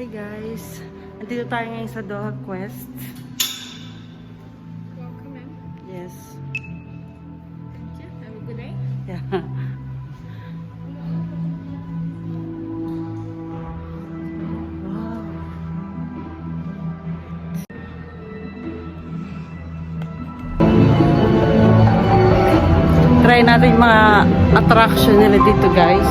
Hi guys! Nandito tayo ngayon sa Doha Quest. Welcome in. Yes. Thank you. Have a good day. Yeah. Wow. Try natin yung mga attraction nila dito guys.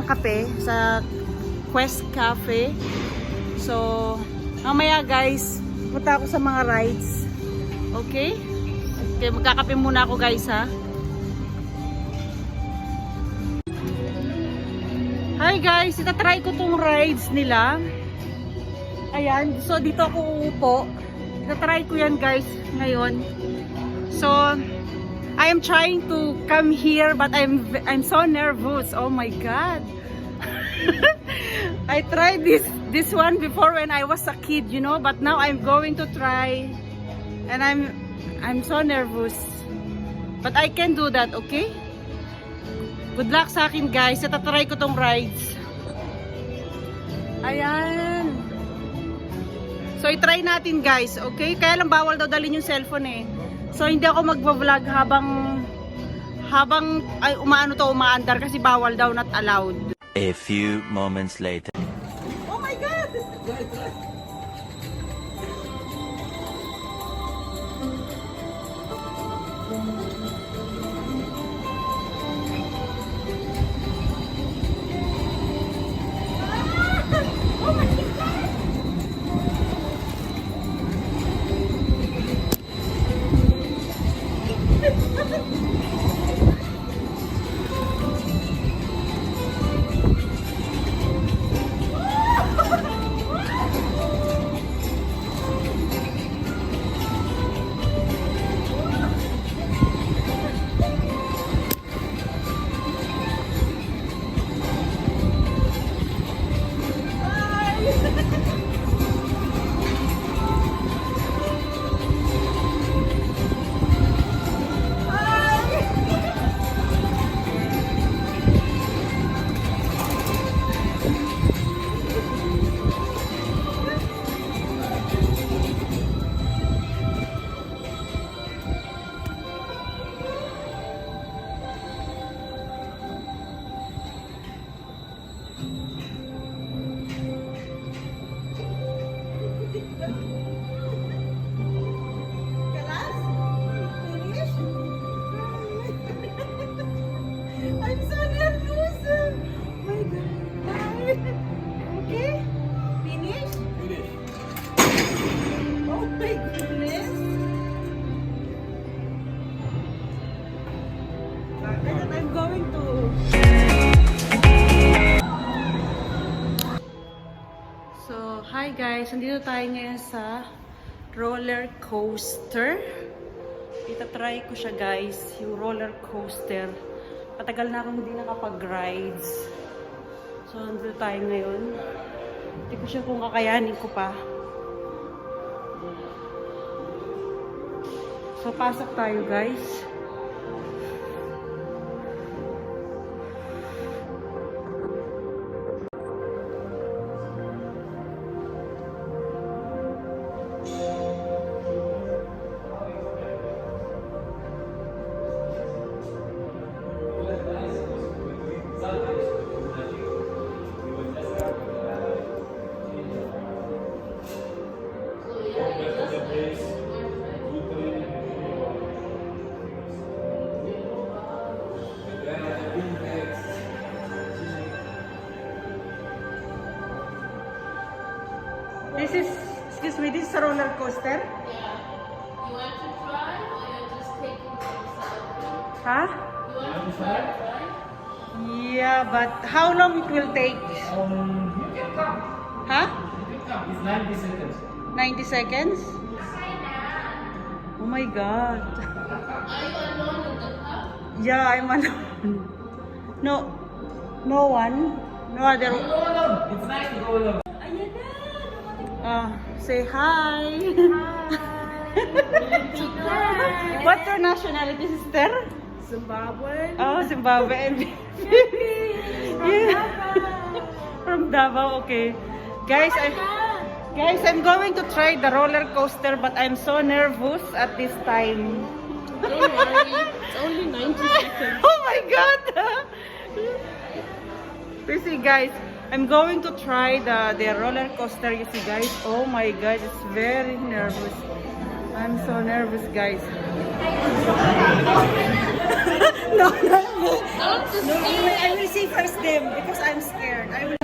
Kape sa Quest Cafe. So, mamaya guys, punta ako sa mga rides. Okay? Okay, magkakape muna ako guys ha. Hi guys, itatry ko tong rides nila. Ayan, so dito ako uupo. Itatry ko yan guys ngayon. So, I am trying to come here but I'm so nervous. Oh my god. I tried this one before when I was a kid, you know, but now I'm going to try and I'm so nervous. But I can do that, okay? Good luck sa akin, guys. Itatry ko tong rides. Ayan. So i-try natin, guys, okay? Kaya lang bawal daw dalhin yung cellphone eh. So hindi ako magva-vlog habang ay umaandar kasi bawal daw, not allowed. A few moments later. Oh my god! I'm so nervous. Oh my god. Okay? Finish? Finish. Oh my goodness. And I'm going to... So, hi guys. Nandito tayo ngayon sa roller coaster. Itatry ko siya guys, yung roller coaster. Patagal na akong hindi nakapag-rides. So, nandito tayo ngayon. Hindi ko siya kung kakayanin ko pa. So, pasok tayo guys. This is, excuse me, this is a roller coaster? You want to try or you're just taking yourself? Huh? You want to try, right? Yeah, but how long it will take? You can come. Huh? You can come. It's 90 seconds. 90 seconds? Oh my God. Are you alone in the car? Yeah, I'm alone. No, no one. No other. Go alone. It's nice to go alone. Say hi. What's your nationality, sister? Zimbabwe. Oh, Zimbabwe. Yeah. From Davao, okay. Guys, I'm going to try the roller coaster, but I'm so nervous at this time. Don't worry. It's only 90 seconds. Oh my God! You see, guys, I'm going to try the roller coaster. You see, guys. Oh my God, it's very nervous. I'm so nervous, guys. No, I will see first them because I'm scared. I will.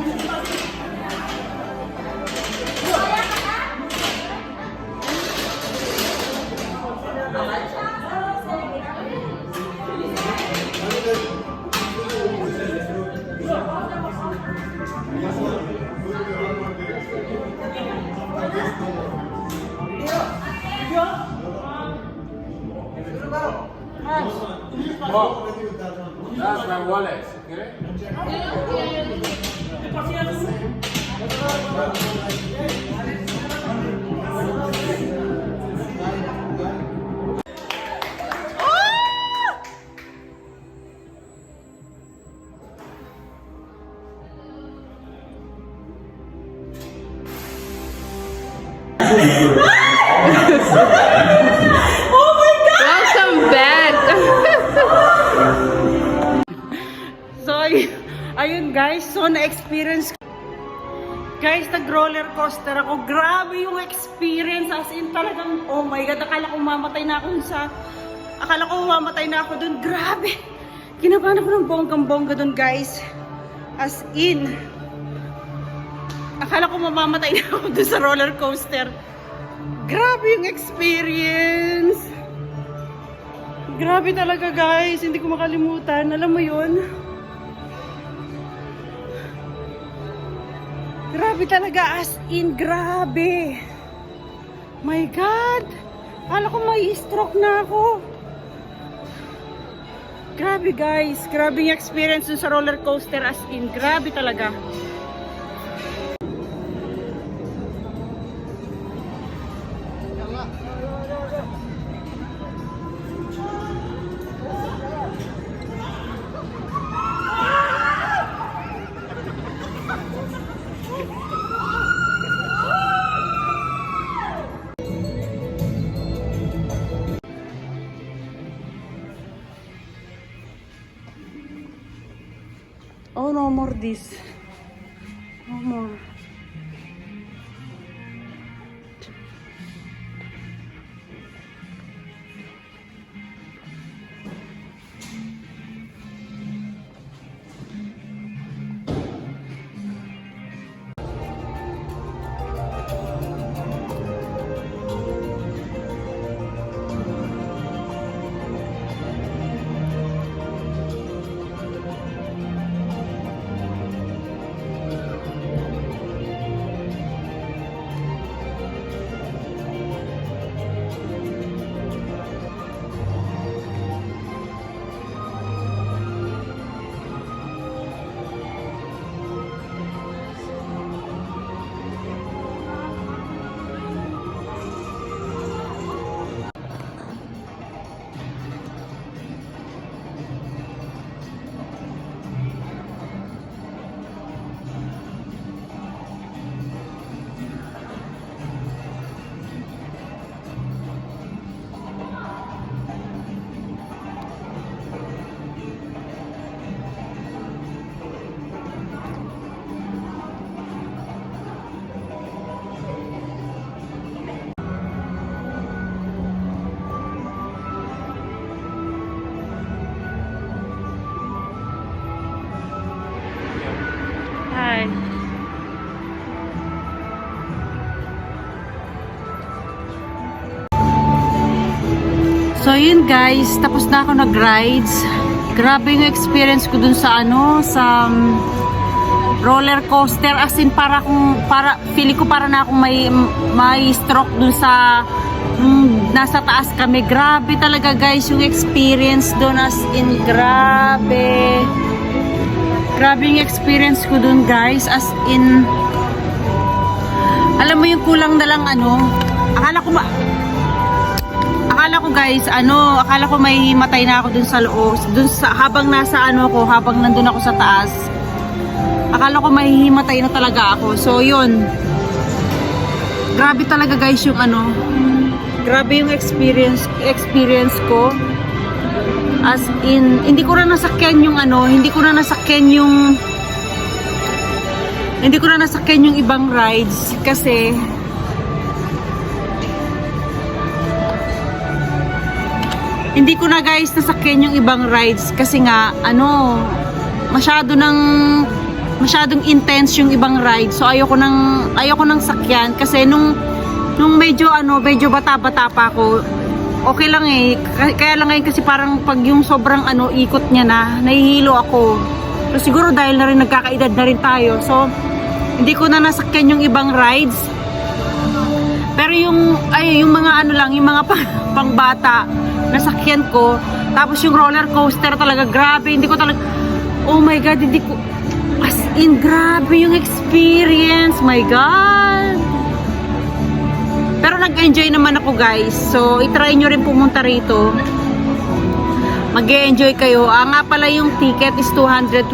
That's my wallet, okay? Welcome back. So, ayun guys, so na-experience guys, nag-roller coaster ako. Grabe yung experience. As in, talagang, oh my God, akala ko mamatay na ako dun. Grabe. Kinabahan ako ng bonggang-bongga dun, guys. As in, akala ko mamamatay na ako dun sa roller coaster. Grabe yung experience. Grabe talaga, guys. Hindi ko makalimutan. Alam mo yun? Grabe talaga, as in, grabe. My God. Akala ko may stroke na ako. Grabe, guys. Grabe yung experience dun sa roller coaster, as in. Grabe talaga. Oh, no more this. No more. So yun guys, tapos na ako nag-rides. Grabe yung experience ko dun sa sa roller coaster, as in feeling ko para na akong may stroke dun sa nasa taas kami. Grabe talaga guys yung experience dun, as in grabe yung experience ko dun guys, as in alam mo yung kulang na lang akala ko guys, akala ko may himatay na ako dun sa loob, habang nasa habang nandun ako sa taas. Akala ko may himatay na talaga ako. So yun. Grabe talaga guys yung grabe yung experience ko. As in, hindi ko na nasakyan yung ibang rides kasi hindi ko na guys nasakyan yung ibang rides kasi nga masyadong intense yung ibang rides. So ayoko nang sakyan kasi nung medyo bata-bata pa ako, okay lang eh. Kaya lang ngayon kasi parang pag yung sobrang ikot niya na, nahihilo ako. So siguro dahil na rin nagkakaedad na rin tayo. So hindi ko na nasakyan yung ibang rides. Pero yung mga yung mga pangbata nasakyan ko. Tapos yung roller coaster talaga grabe, hindi ko talaga, oh my god, hindi ko, as in grabe yung experience, my god. Pero nag-enjoy naman ako guys. So i-try nyo rin pumunta rito, mag-e-enjoy kayo. Nga pala yung ticket is 225.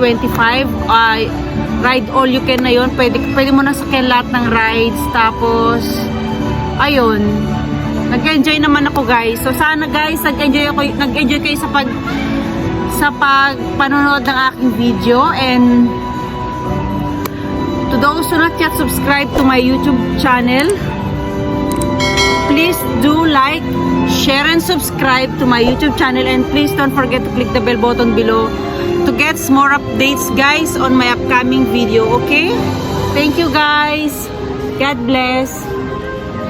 Ride all you can na yun. Pwede mo na sakyan lahat ng rides. Tapos ayun, nag-enjoy naman ako guys. So sana guys, nag-enjoy kayo sa panonood ng aking video. And to those who not yet subscribe to my YouTube channel, please do like, share, and subscribe to my YouTube channel. And please don't forget to click the bell button below to get more updates guys on my upcoming video. Okay? Thank you guys. God bless.